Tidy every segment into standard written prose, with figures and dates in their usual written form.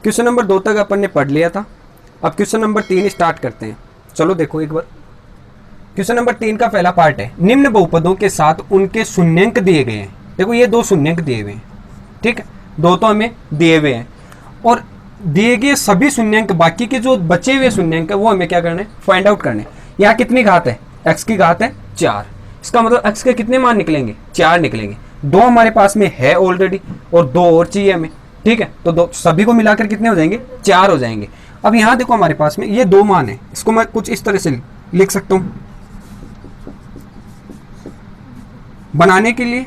Question number 2 तक अपन ने पढ़ लिया था। अब क्वेश्चन नंबर 3 स्टार्ट करते हैं। चलो देखो एक बार। क्वेश्चन नंबर 3 का पहला पार्ट है, निम्न बहुपदों के साथ उनके शून्यंक दिए गए हैं। देखो ये 2 शून्यंक दिए हुए हैं, ठीक है, 2 तो हमें दिए हुए हैं और दिए गए सभी शून्यंक, बाकी के जो बचे हुए शून्यंक है वो हमें क्या करना है, फाइंड आउट करने। यहाँ कितनी घात है, x की घात है 4। इसका मतलब x के कितने मान निकलेंगे, 4 निकलेंगे। 2 हमारे पास में है ऑलरेडी और 2 और चाहिए हमें, ठीक है। तो 2 सभी को मिलाकर कितने हो जाएंगे, 4 हो जाएंगे। अब यहाँ देखो हमारे पास में ये 2 मान है, इसको मैं कुछ इस तरह से लिख सकता हूँ बनाने के लिए,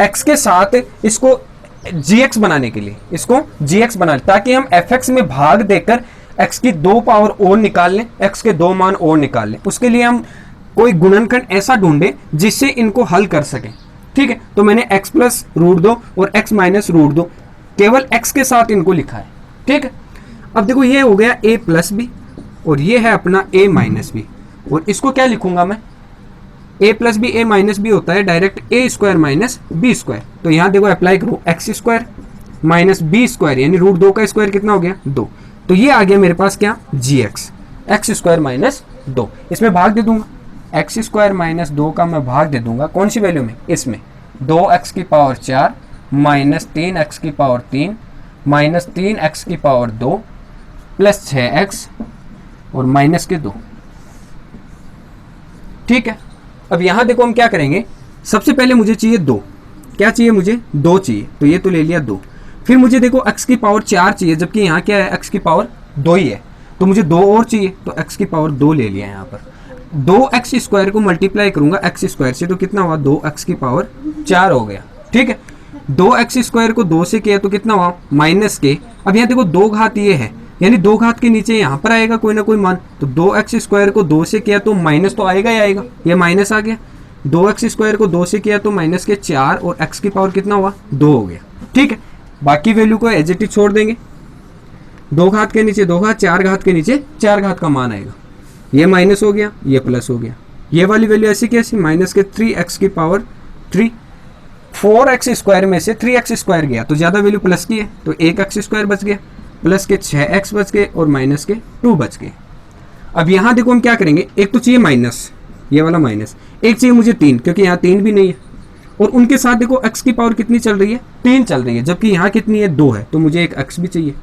x के साथ इसको gx बनाने के लिए, इसको gx बना लें ताकि हम fx में भाग देकर x की 2 पावर और निकाल लें, x के 2 मान और निकाल लें। उसके लिए हम कोई गुणनखंड ऐसा ढूंढे जिससे इनको हल कर सकें, ठीक है। तो मैंने x प्लस रूट 2 और x माइनस रूट 2 केवल x के साथ इनको लिखा है, ठीक है। अब देखो ये हो गया a प्लस बी और ये है अपना a माइनस बी, और इसको क्या लिखूंगा मैं, a plus b a minus b होता है direct a square minus b square. तो यहाँ देखो अप्लाई करो, x square minus b square यानी रूट 2 का स्क्वायर कितना हो गया, 2। तो ये आ गया मेरे पास क्या, जी एक्स, एक्स स्क्वायर माइनस 2। इसमें भाग दे दूंगा, एक्स स्क्वायर माइनस 2 का मैं भाग दे दूंगा कौन सी वैल्यू में, इसमें 2x की पावर 4 माइनस 3x की पावर 3 माइनस 3x की पावर 2 प्लस 6x और माइनस के 2, ठीक है। अब यहां देखो हम क्या करेंगे, सबसे पहले मुझे चाहिए 2, क्या चाहिए मुझे, 2 चाहिए, तो ये तो ले लिया 2। फिर मुझे देखो x की पावर 4 चाहिए, जबकि यहाँ क्या है, x की पावर 2 ही है, तो मुझे 2 और चाहिए, तो x की पावर 2 ले लिया यहाँ पर। 2x स्क्वायर को मल्टीप्लाई करूंगा x स्क्वायर से तो कितना हुआ, 2x की पावर 4 हो गया, ठीक है। 2x स्क्वायर को 2 से किया तो कितना हुआ, माइनस के। अब यहाँ देखो 2 घात ये है, यानी 2 घात के नीचे यहाँ पर आएगा कोई ना कोई मान, तो 2x स्क्वायर को 2 से किया तो माइनस तो आएगा ही आएगा, ये माइनस आ गया। 2x स्क्वायर को 2 से किया तो माइनस के 4 और x की पावर कितना हुआ, 2 हो गया, ठीक है। बाकी वैल्यू को एज इट इज छोड़ देंगे, 2 घात के नीचे 2 घात, 4 घात के नीचे 4 घात का मान आएगा। ये माइनस हो गया, ये प्लस हो गया, ये वाली वैल्यू ऐसी कैसी, माइनस के 3x की पावर 3। 4x स्क्वायर में से 3x स्क्वायर गया तो ज़्यादा वैल्यू प्लस की है, तो 1x स्क्वायर बच गया, प्लस के 6x बच गए और माइनस के 2 बच गए। अब यहाँ देखो हम क्या करेंगे, एक तो चाहिए माइनस, ये वाला माइनस, एक चाहिए मुझे 3 क्योंकि यहाँ 3 भी नहीं है, और उनके साथ देखो x की पावर कितनी चल रही है, 3 चल रही है, जबकि यहाँ कितनी है, 2 है, तो मुझे एक x भी चाहिए,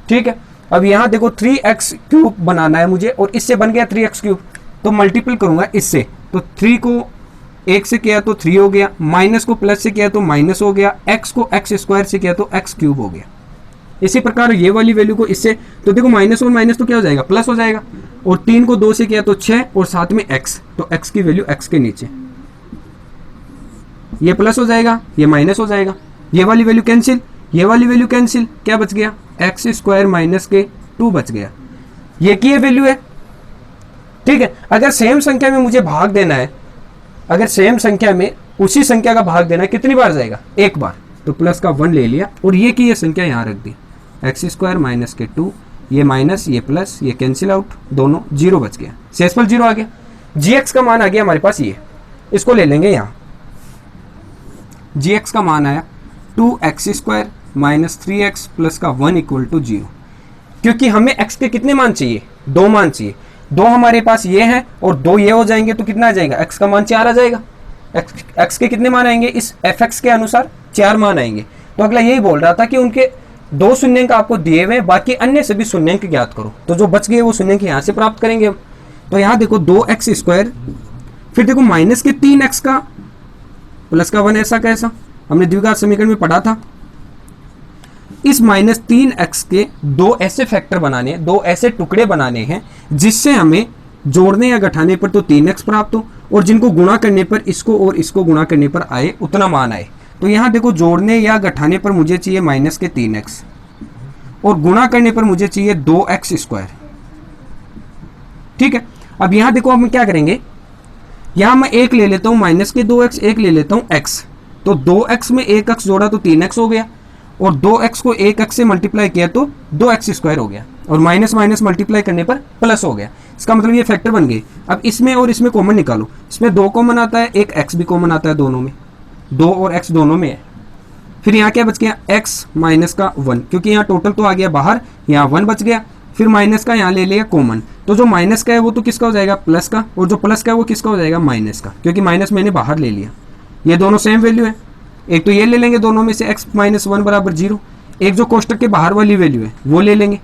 ठीक है। अब यहाँ देखो 3x क्यूब बनाना है मुझे, और इससे बन गया 3x क्यूब, तो मल्टीपल करूंगा इससे, तो 3 को 1 से किया तो 3 हो गया, माइनस को प्लस से किया तो माइनस हो गया, x को x स्क्वायर से किया तो x क्यूब हो गया। इसी प्रकार ये वाली वैल्यू को इससे, तो देखो माइनस और माइनस तो क्या हो जाएगा, प्लस हो जाएगा, और 3 को 2 से किया तो 6 और साथ में x, तो x की वैल्यू x के नीचे, ये प्लस हो जाएगा, ये माइनस हो जाएगा, ये वाली वैल्यू कैंसिल, ये वाली वैल्यू कैंसिल, क्या बच गया, एक्स स्क्वायर माइनस के 2 बच गया। ये की वैल्यू है, ठीक है। अगर सेम संख्या में मुझे भाग देना है, अगर सेम संख्या में उसी संख्या का भाग देना है, कितनी बार जाएगा, एक बार, तो प्लस का 1 ले लिया और ये की ये संख्या यहाँ रख दी, एक्स स्क्वायर माइनस के 2, ये माइनस ये प्लस, ये कैंसिल आउट, दोनों 0 बच गया, शेषफल 0 आ गया। gx का मान आ गया हमारे पास, ये इसको ले लेंगे यहाँ, gx का मान आया 2x square minus 3x plus का 1 इक्वल टू 0, क्योंकि हमें x के कितने मान चाहिए, 2 मान चाहिए, 2 हमारे पास ये हैं और 2 ये हो जाएंगे तो कितना आ जाएगा, x का मान 4 आ जाएगा। x के कितने मान आएंगे, इस fx के अनुसार 4 मान आएंगे। तो अगला यही बोल रहा था कि उनके 2 शून्यंक आपको दिए हुए, बाकी अन्य सभी शून्यंक ज्ञात करो, तो जो बच गए वो शून्यंक यहाँ से प्राप्त करेंगे हम। तो यहाँ देखो 2x स्क्वायर, फिर देखो माइनस के 3x का प्लस का 1, ऐसा कैसा, हमने द्विघात समीकरण में पढ़ा था। इस माइनस 3x के 2 ऐसे फैक्टर बनाने, 2 ऐसे टुकड़े बनाने हैं जिससे हमें जोड़ने या घटाने पर तो 3x प्राप्त हो, और जिनको गुणा करने पर इसको और इसको गुणा करने पर आए उतना मान आए। तो यहाँ देखो जोड़ने या घटाने पर मुझे चाहिए माइनस के 3x और गुणा करने पर मुझे चाहिए 2x स्क्वायर, ठीक है। अब यहाँ देखो हम क्या करेंगे, यहाँ मैं एक ले लेता हूँ माइनस के 2x, एक ले लेता हूँ x, तो 2x में 1x जोड़ा तो 3x हो गया, और 2x को 1x से मल्टीप्लाई किया तो 2x स्क्वायर हो गया, और माइनस माइनस मल्टीप्लाई करने पर प्लस हो गया। इसका मतलब ये फैक्टर बन गए। अब इसमें और इसमें कॉमन निकालो, इसमें 2 कॉमन आता है, एक x भी कॉमन आता है, दोनों में 2 और x दोनों में है, फिर यहाँ क्या बच गया, x माइनस का 1, क्योंकि यहाँ टोटल तो आ गया बाहर, यहाँ 1 बच गया। फिर माइनस का यहाँ ले लिया कॉमन, तो जो माइनस का है वो तो किसका हो जाएगा, प्लस का, और जो प्लस का है वो किसका हो जाएगा, माइनस का, क्योंकि माइनस मैंने बाहर ले लिया। ये दोनों सेम वैल्यू है, एक तो ये ले लेंगे दोनों में से x माइनस 1 बराबर 0, एक जो कोष्टक के बाहर वाली वैल्यू है वो ले लेंगे,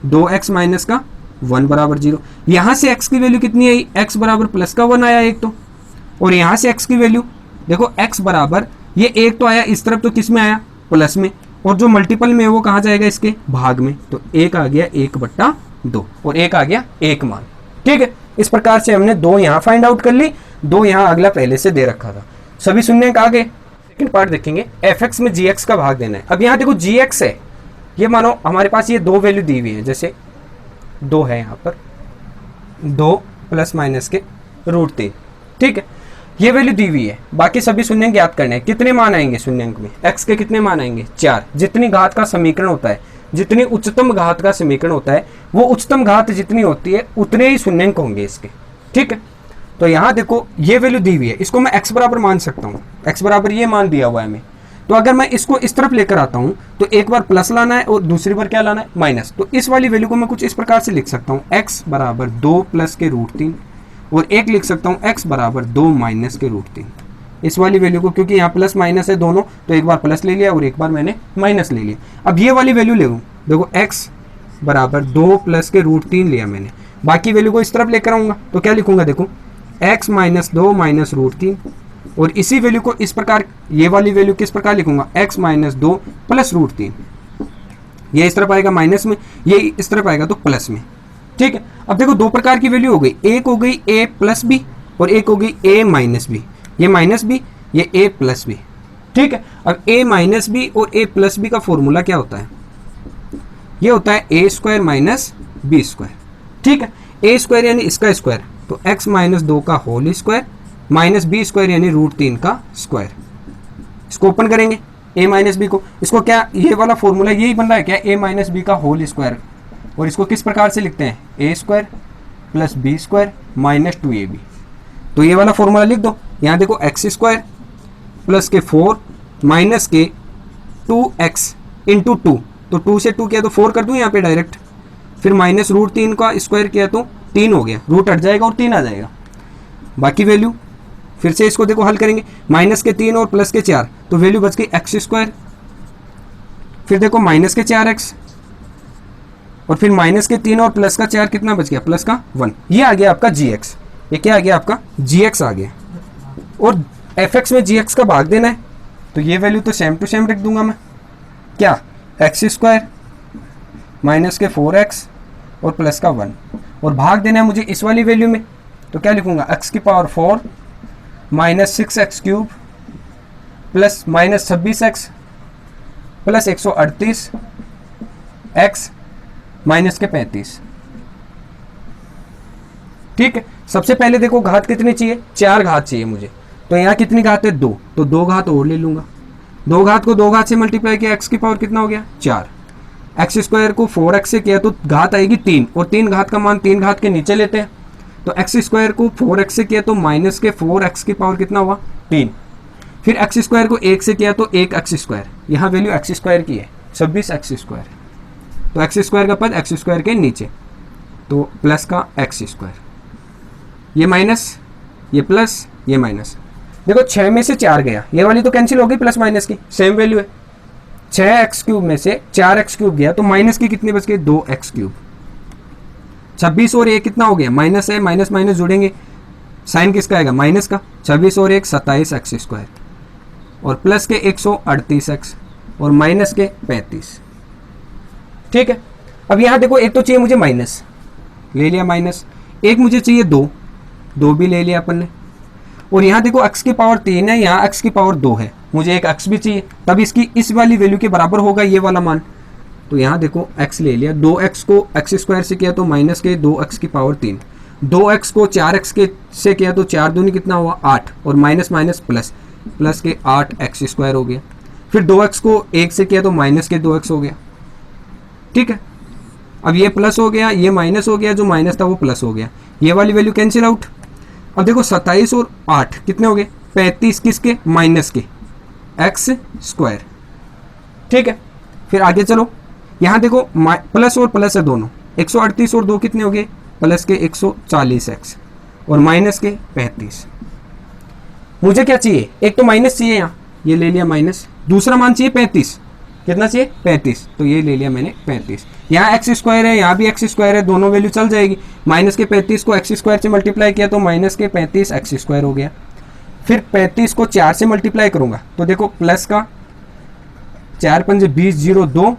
2x माइनस का 1 बराबर 0। यहाँ से x की वैल्यू कितनी आई, x बराबर प्लस का 1 आया एक तो, और यहाँ से x की वैल्यू देखो, x बराबर ये एक तो आया इस तरफ, तो किस में आया, प्लस में, और जो मल्टीपल में है वो कहाँ जाएगा, इसके भाग में, तो एक आ गया 1/2 और एक आ गया 1 मान। ठीक है, इस प्रकार से हमने 2 यहाँ फाइंड आउट कर ली, 2 यहाँ अगला पहले से दे रखा था। सभी शून्य आ गए। सेकंड पार्ट देखेंगे, fx में gx का भाग देना है। अब यहाँ देखो gx है, ये मानो हमारे पास ये 2 वैल्यू दी हुई है, जैसे 2 है यहाँ पर, 2 प्लस माइनस के √3, ठीक है, ये वैल्यू दी हुई है। बाकी सभी शून्यंक ज्ञात करने हैं। कितने मान आएंगे शून्यंक में, x के कितने मान आएंगे, 4। जितनी घात का समीकरण होता है, जितनी उच्चतम घात का समीकरण होता है, वो उच्चतम घात जितनी होती है उतने ही शून्यंक होंगे इसके। ठीक है, तो यहाँ देखो ये वैल्यू दी हुई है, इसको मैं x बराबर मान सकता हूँ, x बराबर ये मान दिया हुआ है हमें। तो अगर मैं इसको इस तरफ लेकर आता हूँ तो एक बार प्लस लाना है और दूसरी बार क्या लाना है, माइनस। तो इस वाली वैल्यू को मैं कुछ इस प्रकार से लिख सकता हूँ, x बराबर 2 प्लस के √3, और एक लिख सकता हूँ x बराबर 2 माइनस के √3। इस वाली वैल्यू को, क्योंकि यहाँ प्लस माइनस है दोनों, तो एक बार प्लस ले लिया और एक बार मैंने माइनस ले लिया। अब ये वाली वैल्यू ले लूँ, देखो x बराबर 2 प्लस के √3 लिया मैंने, बाकी वैल्यू को इस तरफ लेकर आऊँगा तो क्या लिखूंगा, देखो x माइनस 2 माइनस √3, और इसी वैल्यू को इस प्रकार, ये वाली वैल्यू किस प्रकार लिखूंगा, x माइनस 2 प्लस √3। ये इस तरफ आएगा माइनस में, ये इस तरफ आएगा तो प्लस में। ठीक है, अब देखो 2 प्रकार की वैल्यू हो गई, एक हो गई a प्लस बी और एक हो गई a माइनस बी। ये माइनस बी, ये a प्लस बी। ठीक है, अब a माइनस बी और a प्लस बी का फॉर्मूला क्या होता है, ये होता है a square minus b square. ठीक है, a स्क्वायर यानी इसका स्क्वायर, तो x माइनस 2 का whole square minus b square यानी √3 का स्क्वायर। इसको ओपन करेंगे a माइनस बी को, इसको क्या, ये वाला फॉर्मूला यही बन रहा है क्या, a माइनस बी का होल स्क्वायर, और इसको किस प्रकार से लिखते हैं, a square plus b square minus 2ab। तो ये वाला फॉर्मूला लिख दो। यहाँ देखो x स्क्वायर प्लस के 4 माइनस के 2x इंटू 2, तो 2 से 2 किया तो 4 कर दूँ यहाँ पे डायरेक्ट, फिर माइनस √3 का स्क्वायर किया तो 3 हो गया, रूट हट जाएगा और 3 आ जाएगा। बाकी वैल्यू फिर से इसको देखो हल करेंगे, माइनस के 3 और प्लस के 4, तो वैल्यू बच गई x स्क्वायर, फिर देखो माइनस के 4x, और फिर माइनस के 3 और प्लस का 4 कितना बच गया, प्लस का 1। ये आ गया आपका gx, ये क्या आ गया आपका gx आ गया। और fx में gx का भाग देना है, तो ये वैल्यू तो सेम टू सेम रख दूंगा मैं, क्या, x स्क्वायर माइनस के 4x और प्लस का 1, और भाग देना है मुझे इस वाली वैल्यू में, तो क्या लिखूंगा, x की power 4 minus 6x cube plus minus 26x plus 138 x minus के 35। ठीक है, सबसे पहले देखो घात कितनी चाहिए, 4 घात चाहिए मुझे, तो यहाँ कितनी घात है, 2, तो 2 घात और ले लूंगा। 2 घात को 2 घात से मल्टीप्लाई किया, x की पावर कितना हो गया, 4। x स्क्वायर को 4x से किया तो घात आएगी 3, और 3 घात का मान 3 घात के नीचे लेते हैं, तो x स्क्वायर को 4x से किया तो माइनस के 4x की पावर कितना हुआ, 3। फिर x स्क्वायर को 1 से किया तो 1x स्क्वायर, यहाँ वैल्यू x स्क्वायर की है 26x स्क्वायर, तो x स्क्वायर का पद x स्क्वायर के नीचे, तो प्लस का x स्क्वायर, ये माइनस, ये प्लस, ये माइनस। देखो 6 में से 4 गया, ये वाली तो कैंसिल हो गई प्लस माइनस की, सेम वैल्यू है। 6x क्यूब में से 4x क्यूब गया तो माइनस की कितनी बच गई, 2x क्यूब। 26 और 1 कितना हो गया, माइनस है, माइनस माइनस जुड़ेंगे, साइन किसका आएगा, माइनस का। 26 और 1 27x स्क्वायर, और प्लस के 138x, और माइनस के 35। ठीक है, अब यहाँ देखो एक तो चाहिए मुझे माइनस, ले लिया माइनस, एक मुझे चाहिए 2 भी ले लिया अपन ने, और यहाँ देखो x की पावर 3 है, यहाँ x की पावर 2 है, मुझे एक x भी चाहिए, तब इसकी इस वाली वैल्यू के बराबर होगा ये वाला मान। तो यहाँ देखो x ले लिया, 2x को x स्क्वायर से किया तो माइनस के 2x की पावर 3, 2x को 4x के से किया तो 4 दूनी कितना हुआ, 8, और माइनस माइनस प्लस, प्लस के 8x स्क्वायर हो गया। फिर 2x को 1 से किया तो माइनस के 2x हो गया। ठीक है, अब ये प्लस हो गया, ये माइनस हो गया, जो माइनस था वो प्लस हो गया, ये वाली वैल्यू कैंसिल आउट। अब देखो 27 और 8 कितने हो गए, 35 किसके, माइनस के, x स्क्वायर, ठीक है, फिर आगे चलो, यहाँ देखो प्लस और प्लस है दोनों, 138 और 2 कितने हो गए, प्लस के 140x और माइनस के 35। मुझे क्या चाहिए, एक तो माइनस चाहिए, यहाँ ये ले लिया माइनस, दूसरा मान चाहिए 35, कितना चाहिए 35, तो ये ले लिया मैंने 35। यहाँ एक्स स्क्वायर है, यहाँ भी एक्स स्क्वायर है, दोनों वैल्यू चल जाएगी। माइनस के 35 को एक्स स्क्वायर से मल्टीप्लाई किया तो माइनस के 35 एक्स स्क्वायर हो गया। फिर 35 को 4 से मल्टीप्लाई करूंगा तो देखो प्लस का 4 पंजे 20 0 2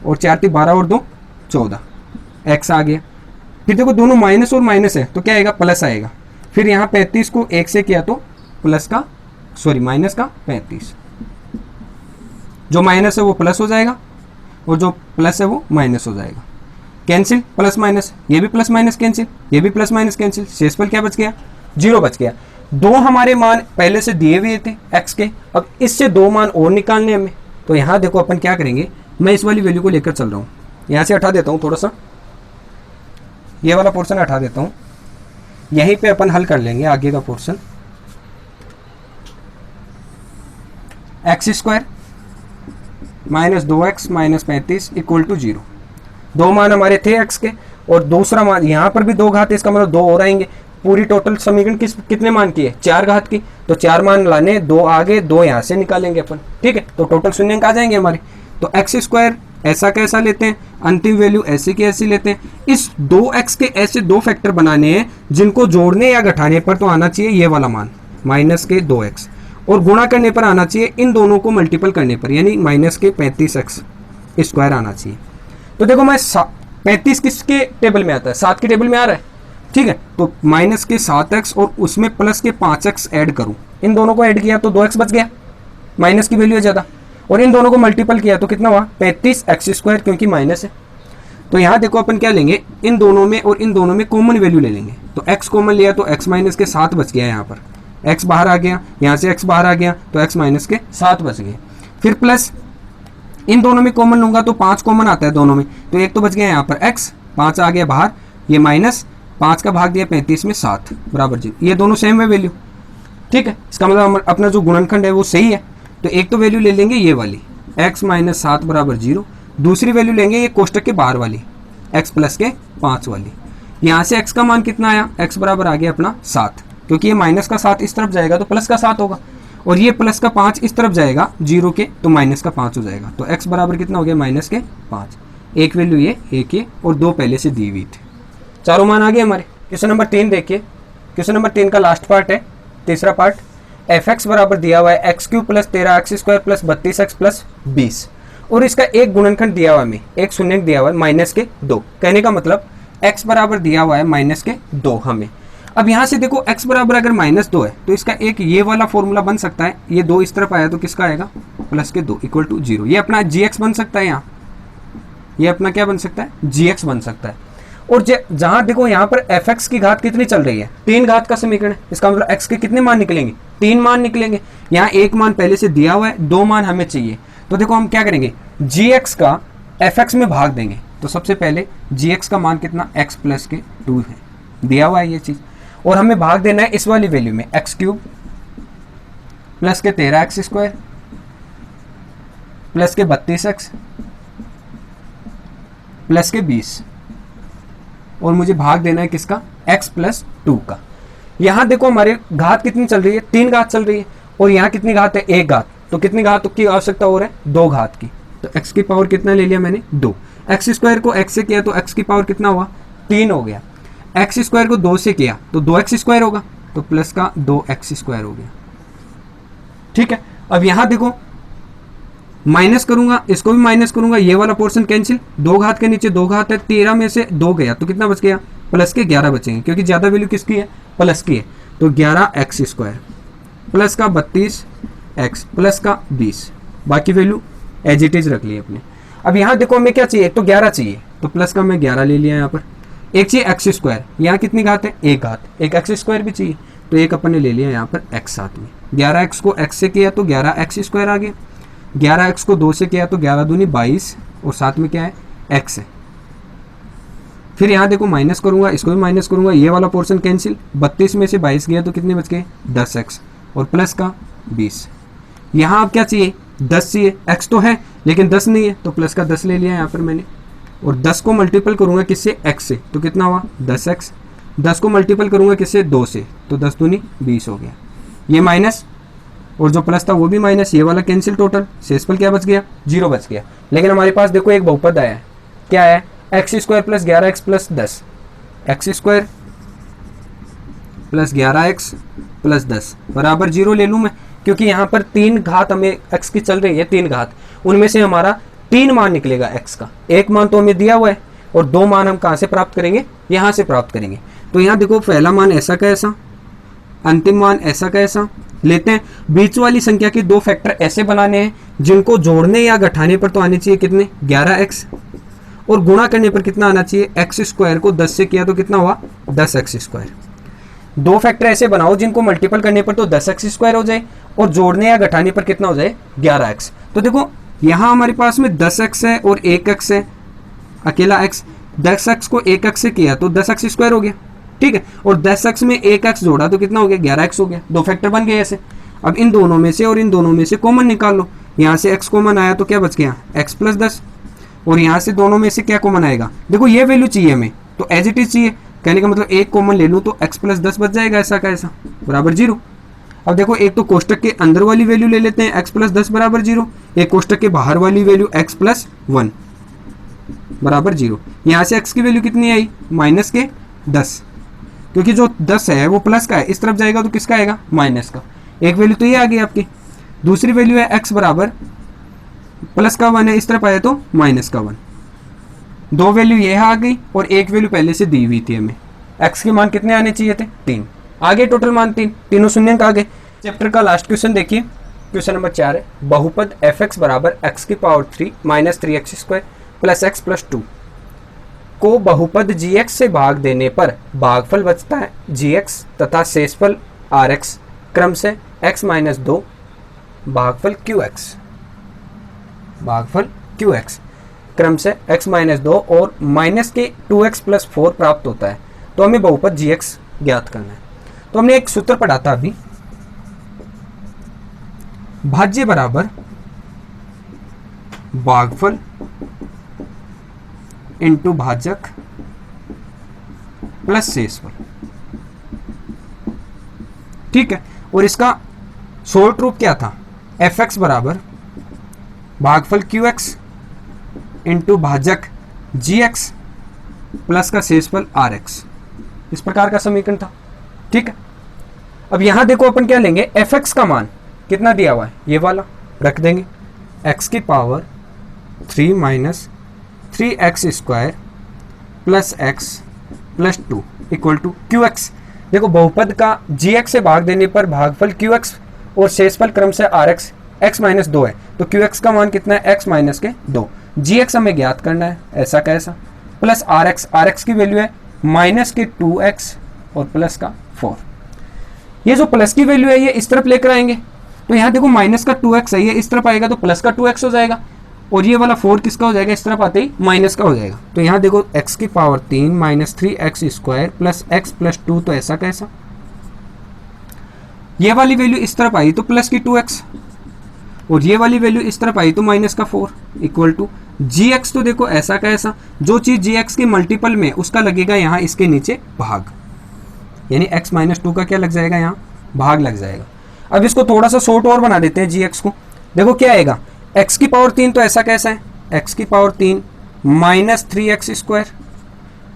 और 4 3 12 और 2 14 एक्स आ गया। फिर देखो दोनों माइनस और माइनस है तो क्या आएगा, प्लस आएगा। फिर यहाँ 35 को 1 से किया तो प्लस का माइनस का 35, जो माइनस है वो प्लस हो जाएगा और जो प्लस है वो माइनस हो जाएगा। कैंसिल, प्लस माइनस, ये भी प्लस माइनस कैंसिल, ये भी प्लस माइनस कैंसिल, शेषफल क्या बच गया, 0 बच गया। दो हमारे मान पहले से दिए हुए थे एक्स के, अब इससे 2 मान और निकालने हमें। तो यहाँ देखो अपन क्या करेंगे, मैं इस वाली वैल्यू को लेकर चल रहा हूँ, यहाँ से हटा देता हूँ थोड़ा सा, ये वाला पोर्शन हटा देता हूँ, यहीं पे अपन हल कर लेंगे आगे का portion. X square minus 2x माइनस 35 इक्वल टू 0। 2 मान हमारे थे x के और दूसरा मान यहाँ पर भी 2 घात है, इसका मतलब 2 और आएंगे। पूरी टोटल समीकरण कितने मान की है, 4 घात की, तो 4 मान लाने, 2 आगे 2 यहाँ से निकालेंगे अपन, ठीक है। तो टोटल शून्यंक आ जाएंगे हमारे। तो एक्स स्क्वायर ऐसा कैसा लेते हैं, अंतिम वैल्यू ऐसी की ऐसी लेते हैं। इस 2x के ऐसे 2 फैक्टर बनाने हैं जिनको जोड़ने या घटाने पर तो आना चाहिए ये वाला मान माइनस के 2x, और गुणा करने पर आना चाहिए इन दोनों को मल्टीपल करने पर, यानी माइनस के 35x स्क्वायर आना चाहिए। तो देखो मैं 35 किसके टेबल में आता है, 7 के टेबल में आ रहा है, ठीक है। तो माइनस के 7x और उसमें प्लस के 5x ऐड करूं, इन दोनों को ऐड किया तो 2x बच गया, माइनस की वैल्यू है ज़्यादा, और इन दोनों को मल्टीपल किया तो कितना हुआ 35x स्क्वायर, क्योंकि माइनस है। तो यहाँ देखो अपन क्या लेंगे, इन दोनों में और इन दोनों में कॉमन वैल्यू ले लेंगे। तो x कॉमन लिया तो x माइनस के 7 बच गया, यहाँ पर x बाहर आ गया, यहाँ से x बाहर आ गया तो x माइनस के 7 बच गए। फिर प्लस इन दोनों में कॉमन लूंगा तो 5 कॉमन आता है दोनों में, तो एक तो बच गया यहाँ पर x, 5 आ गया बाहर, ये माइनस 5 का भाग दिया 35 में 7 बराबर 0। ये दोनों सेम है वैल्यू, ठीक है। इसका मतलब अपना जो गुणनखंड है वो सही है। तो एक तो वैल्यू ले लेंगे ये वाली x माइनस 7 बराबर 0, दूसरी वैल्यू लेंगे ये कोष्टक के बाहर वाली x प्लस के 5 वाली। यहाँ से x का मान कितना आया, x बराबर आ गया अपना 7, क्योंकि ये माइनस का 7 इस तरफ जाएगा तो प्लस का 7 होगा, और ये प्लस का 5 इस तरफ जाएगा 0 के तो माइनस का 5 हो जाएगा। तो x बराबर कितना हो गया, माइनस के 5। एक वैल्यू ये, एक ये, और 2 पहले से दी हुई थी। चारों मान आ गए हमारे। क्वेश्चन नंबर 3 देखिए, क्वेश्चन नंबर 3 का लास्ट पार्ट है, तीसरा पार्ट। fx बराबर दिया हुआ है x³ plus 13x square plus 32x plus 20, और इसका एक गुणनखंड दिया हुआ है, हमें एक शून्यंक दिया हुआ है माइनस के 2। कहने का मतलब x बराबर दिया हुआ है माइनस के 2 हमें। अब यहाँ से देखो x बराबर अगर -2 है तो इसका एक ये वाला फॉर्मूला बन सकता है, ये 2 इस तरफ आया तो किसका आएगा, प्लस के 2 इक्वल टू 0। ये अपना gx बन सकता है, यहाँ ये अपना क्या बन सकता है, gx बन सकता है। और जहां देखो यहाँ पर fx की घात कितनी चल रही है, 3 घात का समीकरण है, इसका मतलब x के कितने मान निकलेंगे, 3 मान निकलेंगे। यहाँ एक मान पहले से दिया हुआ है, 2 मान हमें चाहिए। तो देखो हम क्या करेंगे, gx का fx में भाग देंगे। तो सबसे पहले gx का मान कितना, x प्लस के 2 है, दिया हुआ है ये चीज, और हमें भाग देना है इस वाली वैल्यू में, x³ प्लस के 13x स्क्वायर प्लस के 32x प्लस के 20, और मुझे भाग देना है किसका, x प्लस 2 का। यहाँ देखो हमारे घात कितनी चल रही है, 3 घात चल रही है, और यहाँ कितनी घात है, 1 घात। तो कितनी घात की आवश्यकता हो रहा है, 2 घात की। तो x की पावर कितना ले लिया मैंने, 2। x स्क्वायर को x से किया तो x की पावर कितना हुआ, 3 हो गया। x स्क्वायर को 2 से किया तो 2x स्क्वायर होगा, तो प्लस का 2x स्क्वायर हो गया, ठीक है। अब यहाँ देखो माइनस करूंगा, इसको भी माइनस करूंगा, ये वाला पोर्शन कैंसिल, 2 घात के नीचे 2 घात है, 13 में से 2 गया तो कितना बच गया, प्लस के 11 बचेंगे, क्योंकि ज्यादा वैल्यू किसकी है, प्लस की है। तो 11x स्क्वायर प्लस का 32x प्लस का 20, बाकी वैल्यू एज इट इज रख ली अपने। अब यहाँ देखो हमें क्या चाहिए, तो 11 चाहिए, तो प्लस का मैं 11 ले लिया यहाँ पर। एक चाहिए x स्क्वायर, यहाँ कितनी घात है, 1 घात, एक x स्क्वायर भी चाहिए, तो एक अपन ने ले लिया यहाँ पर x साथ में। 11x को x से किया तो 11x स्क्वायर आ गया, 11x को 2 से किया तो 11 दूनी 22, और साथ में क्या है, x है। फिर यहाँ देखो माइनस करूंगा, इसको भी माइनस करूंगा, ये वाला पोर्शन कैंसिल, 32 में से 22 गया तो कितने बच गए, 10x, और प्लस का 20। यहाँ अब क्या चाहिए, 10 चाहिए, x तो है लेकिन 10 नहीं है, तो प्लस का 10 ले लिया यहाँ पर मैंने, और 10 को मल्टीपल करूँगा किससे, x से, तो कितना हुआ 10x। 10 को मल्टीपल करूँगा किससे, 2 से, तो 10 दूनी 20 हो गया। ये माइनस और जो प्लस था वो भी माइनस, ये वाला कैंसिल, टोटल शेषफल क्या बच गया, 0 बच गया। लेकिन हमारे पास देखो एक बहुपद आया है, क्या है, x square plus 11x plus 10, x square plus 11x plus 10 बराबर 0 ले लूँ मैं, क्योंकि यहाँ पर 3 घात हमें x की चल रही है, 3 घात, उनमें से हमारा 3 मान निकलेगा x का, एक मान तो हमें दिया हुआ है और 2 मान हम कहाँ से प्राप्त करेंगे, यहाँ से प्राप्त करेंगे। तो यहाँ देखो पहला मान ऐसा का ऐसा, अंतिम मान ऐसा का ऐसा लेते हैं। बीच वाली संख्या के 2 फैक्टर ऐसे बनाने हैं जिनको जोड़ने या घटाने पर तो आने चाहिए कितने, 11x, और गुणा करने पर कितना आना चाहिए, एक्स स्क्वायर को 10 से किया तो कितना हुआ, 10x स्क्वायर। 2 फैक्टर ऐसे बनाओ जिनको मल्टीपल करने पर तो 10x स्क्वायर हो जाए और जोड़ने या घटाने पर कितना हो जाए, 11x। तो देखो यहाँ हमारे पास में 10x है और 1x है, अकेला x, 10x को 1x से किया तो 10x स्क्वायर हो गया, ठीक है, और 10x में 1x जोड़ा तो कितना हो गया, 11x हो गया। 2 फैक्टर बन गए ऐसे। अब इन दोनों में से और इन दोनों में से कॉमन निकाल लो, यहाँ से x कॉमन आया तो क्या बच गया, x प्लस 10, और यहाँ से दोनों में से क्या कॉमन आएगा, देखो ये वैल्यू चाहिए हमें तो एज इट इज चाहिए, कहने का मतलब एक कॉमन ले लूँ तो x प्लस 10 बच जाएगा, ऐसा का ऐसा बराबर 0। अब देखो एक तो कोष्टक के अंदर वाली वैल्यू ले लेते हैं, x प्लस 10 बराबर 0, एक कोष्टक के बाहर वाली वैल्यू x प्लस 1 बराबर 0। यहाँ से x की वैल्यू कितनी आई, माइनस के 10, क्योंकि जो 10 है वो प्लस का है, इस तरफ जाएगा तो किसका आएगा, माइनस का। एक वैल्यू तो ये आ गई आपकी, दूसरी वैल्यू है x बराबर प्लस का 1 है, इस तरफ आया तो माइनस का 1। 2 वैल्यू ये आ गई और एक वैल्यू पहले से दी हुई थी हमें, x के मान कितने आने चाहिए थे, 3, आगे टोटल मान 3, तीनों शून्य आ गए। चैप्टर का लास्ट क्वेश्चन देखिए, क्वेश्चन नंबर 4 है, बहुपद fx बराबर x की power 3 minus 3x square plus x plus 2 को बहुपद gx से भाग देने पर भागफल बचता है gx तथा शेषफल rx क्रम से x माइनस 2 भागफल qx क्रम से x माइनस 2 और माइनस के 2x प्लस 4 प्राप्त होता है। तो हमें बहुपद gx ज्ञात करना है। तो हमने एक सूत्र पढ़ा था अभी, भाज्य बराबर भागफल इंटू भाजक प्लस शेषफल, ठीक है, और इसका शॉर्ट रूप क्या था, fx बराबर भागफल qx इंटू भाजक gx प्लस का शेषफल rx, इस प्रकार का समीकरण था, ठीक है। अब यहां देखो अपन क्या लेंगे, fx का मान कितना दिया हुआ है, ये वाला रख देंगे, x की power 3 minus 3x square plus x plus 2 equal to qx। देखो बहुपद का gx से भाग देने पर भागफल qx और शेषफल क्रम से rx, x माइनस 2 है तो qx का मान कितना है, x माइनस के 2, gx हमें ज्ञात करना है, ऐसा कैसा, प्लस rx की वैल्यू है माइनस के 2x और प्लस का 4। ये जो प्लस की वैल्यू है ये इस तरफ लेकर आएंगे, तो यहाँ देखो माइनस का 2x है, ये इस तरफ आएगा तो प्लस का 2x हो जाएगा, और ये वाला 4 किसका हो जाएगा, इस तरफ आते ही माइनस का हो जाएगा। तो यहाँ देखो x की power 3 minus 3x square plus x plus 2, तो ऐसा कैसा, ये वाली वैल्यू इस तरफ आई तो प्लस की 2x और ये वाली वैल्यू इस तरफ आई तो माइनस का 4 इक्वल टू gx। तो देखो ऐसा का ऐसा, जो चीज gx के मल्टीपल में उसका लगेगा यहाँ इसके नीचे भाग, यानी x माइनस 2 का क्या लग जाएगा, यहाँ भाग लग जाएगा। अब इसको थोड़ा सा शॉर्ट और बना देते हैं gx को, देखो क्या आएगा, x की पावर 3 तो ऐसा कैसा है, x की power 3 minus 3x square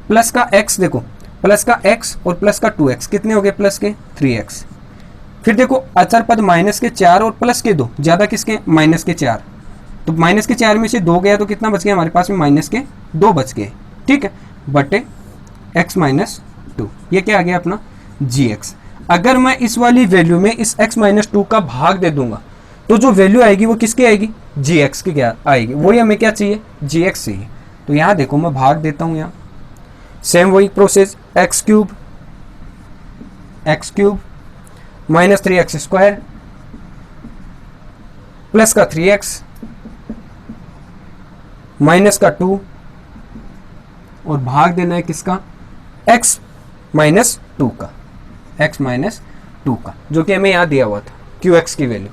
plus का x, देखो प्लस का x और प्लस का 2x कितने हो गए, प्लस के 3x। फिर देखो अचर पद माइनस के 4 और प्लस के 2, ज्यादा किसके, माइनस के 4, तो माइनस के 4 में से 2 गया तो कितना बच गया हमारे पास में, माइनस के 2 बच गए, ठीक है, बटे x माइनस 2, ये क्या आ गया अपना gx। अगर मैं इस वाली वैल्यू में इस x माइनस 2 का भाग दे दूंगा तो जो वैल्यू आएगी वो किसकी आएगी, gx की क्या आएगी, वही हमें क्या चाहिए, gx चाहिए। तो यहाँ देखो मैं भाग देता हूँ, यहाँ सेम वही process, x cube minus 3x square plus का 3x माइनस का 2 और भाग देना है किसका, x माइनस 2 का, x माइनस 2 का, जो कि हमें यहाँ दिया हुआ था qx की वैल्यू।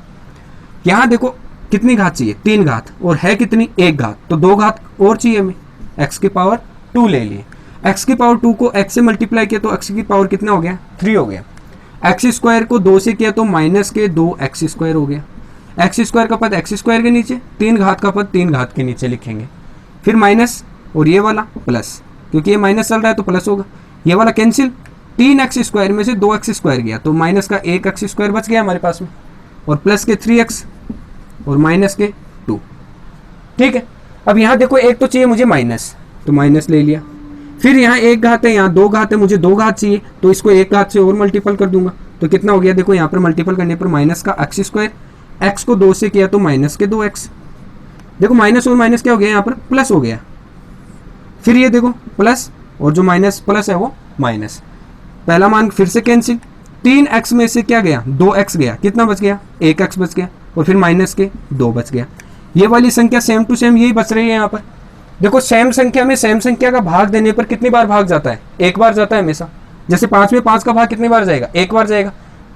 यहाँ देखो कितनी घात चाहिए, 3 घात, और है कितनी, 1 घात, तो 2 घात और चाहिए हमें, x की पावर 2 ले लिए। x की पावर 2 को x से मल्टीप्लाई किया तो x की पावर कितना हो गया, 3 हो गया। x स्क्वायर को 2 से किया तो माइनस के 2x स्क्वायर हो गया। x स्क्वायर का पद x स्क्वायर के नीचे, 3 घात का पद 3 घात के नीचे लिखेंगे, फिर माइनस और ये वाला प्लस, क्योंकि ये माइनस चल रहा है तो प्लस होगा। ये वाला कैंसिल, 3x स्क्वायर में से 2x स्क्वायर गया तो माइनस का 1x स्क्वायर बच गया हमारे पास में, और प्लस के 3x और माइनस के 2। ठीक है, अब यहाँ देखो एक तो चाहिए मुझे माइनस, तो माइनस ले लिया। फिर यहाँ 1 घात है, यहाँ 2 घात है, मुझे 2 घात चाहिए तो इसको 1 घात से और मल्टीपल कर दूंगा, तो कितना हो गया, देखो यहाँ पर मल्टीपल करने पर माइनस का x स्क्वायर, x को 2 से किया तो माइनस के 2x, देखो माइनस और माइनस क्या हो गया, यहाँ पर प्लस हो गया। फिर ये देखो प्लस, और जो माइनस प्लस है वो माइनस, पहला मान फिर से कैंसिल, 3x में से क्या गया, 2x गया, कितना बच गया, 1x बच गया, और फिर माइनस के 2 बच गया। ये वाली संख्या सेम टू सेम यही बच रही है यहाँ पर। देखो सेम संख्या में सेम संख्या का भाग देने पर कितनी बार भाग जाता है, 1 बार जाता है हमेशा। जैसे 5 में 5 का भाग कितनी बार जाएगा, 1 बार जाएगा,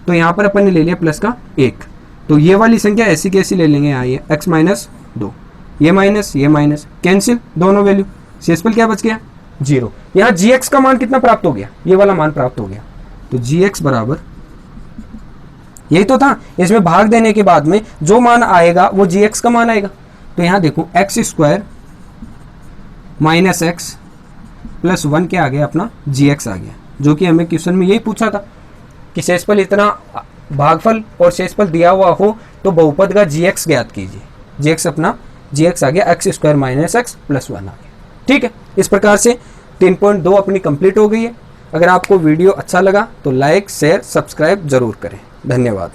तो यहाँ पर अपन ने ले लिया प्लस का 1, तो ये वाली संख्या ऐसी कैसी ले लेंगे, यहाँ ये x माइनस 2, ये माइनस कैंसिल, दोनों वैल्यू, शेषफल क्या बच गया, 0। यहाँ gx का मान कितना प्राप्त हो गया, ये वाला मान प्राप्त हो गया, तो gx बराबर, यही तो था, इसमें भाग देने के बाद में जो मान आएगा वो gx का मान आएगा। तो यहाँ देखो x square minus x plus 1 क्या आ गया, अपना gx आ गया, जो कि हमें क्वेश्चन में यही पूछा था कि शेषफल इतना भागफल और शेषफल दिया हुआ हो तो बहुपद का gx ज्ञात कीजिए। gx अपना gx आ गया, x square minus x plus 1 आ गया। ठीक है, इस प्रकार से 3.2 अपनी कंप्लीट हो गई है। अगर आपको वीडियो अच्छा लगा तो लाइक शेयर सब्सक्राइब जरूर करें। धन्यवाद।